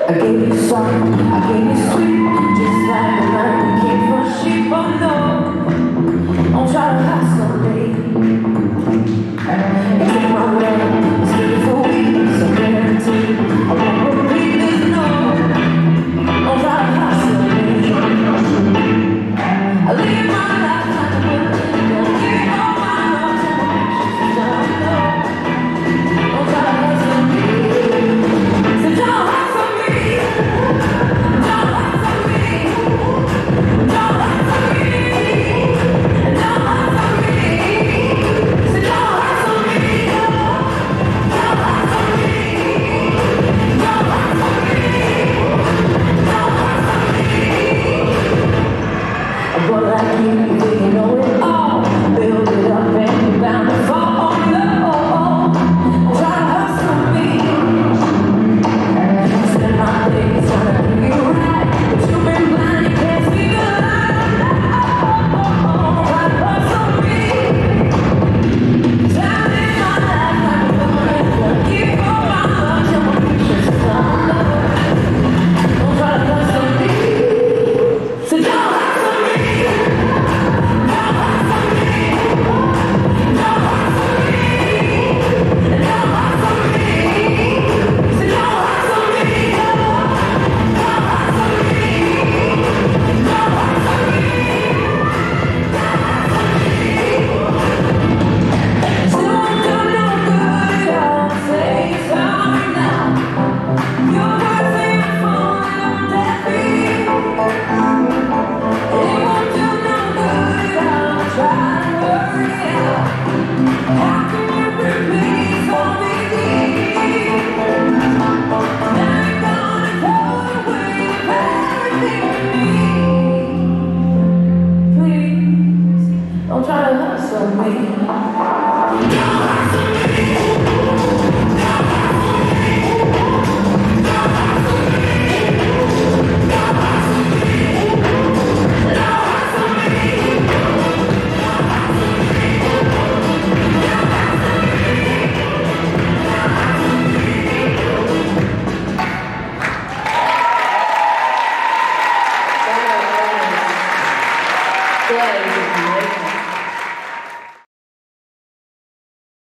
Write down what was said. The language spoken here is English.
I gave you soft, I gave you sweet, just like the night we came from sheep. Oh no, don't try to hustle me. You take my love, it's good for weeks, I guarantee. I won't believe this, no, don't try to hustle me. I live my life like a bullet, don't give you all my love, tell me she's done, no, don't try to hustle me. So don't hustle me. But like you know it all. Build it up and you're bound to fall. Oh no, try to hustle me. Spend my days trying to do you right, but you've been blind, you can't see the light. Try to hustle me. Time in my life like a bullet. Keep on my love till my future's done. Don't try to hustle me. So don't hustle me. Don't try to hustle me.